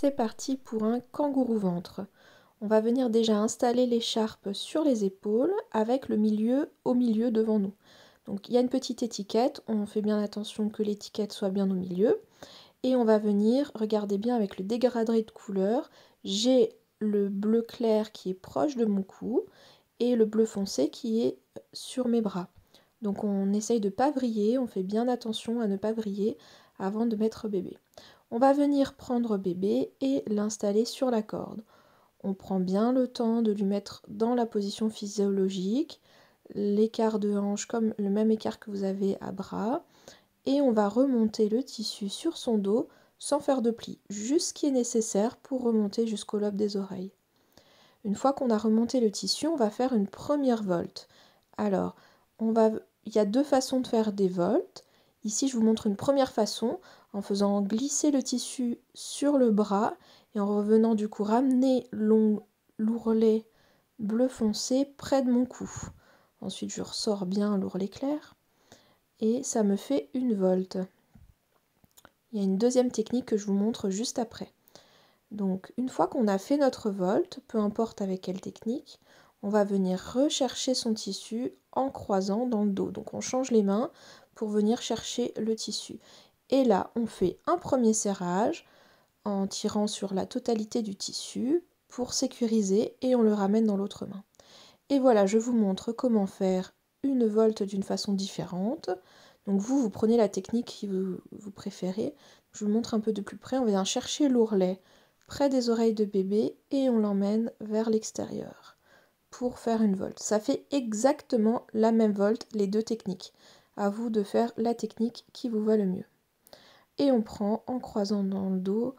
C'est parti pour un kangourou ventre. On va venir déjà installer l'écharpe sur les épaules avec le milieu au milieu devant nous. Donc il y a une petite étiquette, on fait bien attention que l'étiquette soit bien au milieu. Et on va venir, regardez bien avec le dégradé de couleur, j'ai le bleu clair qui est proche de mon cou et le bleu foncé qui est sur mes bras. Donc on essaye de ne pas vriller, on fait bien attention à ne pas vriller avant de mettre bébé. On va venir prendre bébé et l'installer sur la corde. On prend bien le temps de lui mettre dans la position physiologique, l'écart de hanche comme le même écart que vous avez à bras. Et on va remonter le tissu sur son dos sans faire de plis, juste ce qui est nécessaire pour remonter jusqu'au lobe des oreilles. Une fois qu'on a remonté le tissu, on va faire une première volte. Alors, il y a deux façons de faire des voltes. Ici, je vous montre une première façon en faisant glisser le tissu sur le bras et en revenant du coup ramener l'ourlet bleu foncé près de mon cou. Ensuite, je ressors bien l'ourlet clair et ça me fait une volte. Il y a une deuxième technique que je vous montre juste après. Donc, une fois qu'on a fait notre volte, peu importe avec quelle technique, on va venir rechercher son tissu en croisant dans le dos. Donc, on change les mains pour venir chercher le tissu. Et là, on fait un premier serrage en tirant sur la totalité du tissu pour sécuriser et on le ramène dans l'autre main. Et voilà, je vous montre comment faire une volte d'une façon différente. Donc vous prenez la technique que vous préférez. Je vous montre un peu de plus près. On vient chercher l'ourlet près des oreilles de bébé et on l'emmène vers l'extérieur pour faire une volte. Ça fait exactement la même volte, les deux techniques. À vous de faire la technique qui vous va le mieux. Et on prend en croisant dans le dos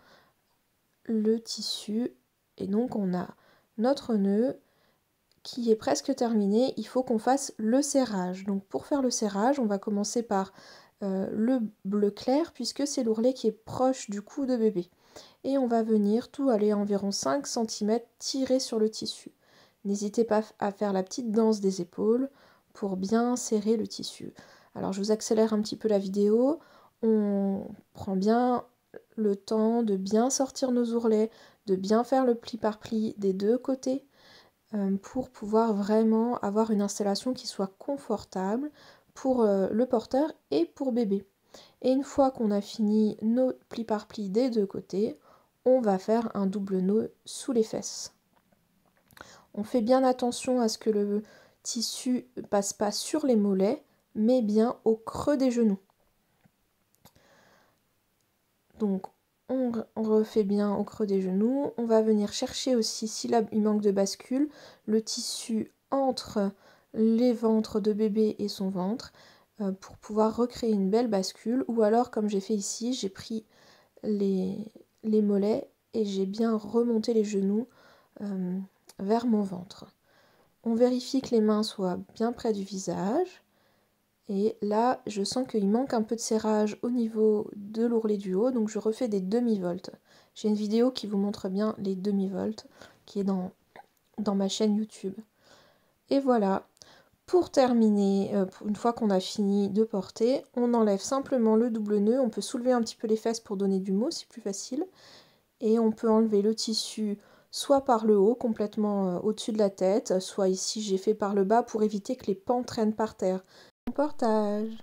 le tissu et donc on a notre nœud qui est presque terminé. Il faut qu'on fasse le serrage. Donc pour faire le serrage, on va commencer par le bleu clair puisque c'est l'ourlet qui est proche du cou de bébé. Et on va venir tout aller à environ 5 cm tirer sur le tissu. N'hésitez pas à faire la petite danse des épaules pour bien serrer le tissu. Alors je vous accélère un petit peu la vidéo. On prend bien le temps de bien sortir nos ourlets, de bien faire le pli par pli des deux côtés pour pouvoir vraiment avoir une installation qui soit confortable pour le porteur et pour bébé. Et une fois qu'on a fini nos plis par plis des deux côtés, on va faire un double nœud sous les fesses. On fait bien attention à ce que le tissu ne passe pas sur les mollets, mais bien au creux des genoux. Donc on refait bien au creux des genoux. On va venir chercher aussi, si là il manque de bascule, le tissu entre les ventres de bébé et son ventre pour pouvoir recréer une belle bascule. Ou alors, comme j'ai fait ici, j'ai pris les mollets et j'ai bien remonté les genoux vers mon ventre. On vérifie que les mains soient bien près du visage. Et là, je sens qu'il manque un peu de serrage au niveau de l'ourlet du haut, donc je refais des demi-voltes. J'ai une vidéo qui vous montre bien les demi-voltes, qui est dans ma chaîne YouTube. Et voilà, pour terminer, une fois qu'on a fini de porter, on enlève simplement le double nœud. On peut soulever un petit peu les fesses pour donner du mot, c'est plus facile. Et on peut enlever le tissu soit par le haut, complètement au-dessus de la tête, soit ici j'ai fait par le bas pour éviter que les pans traînent par terre. Bon portage!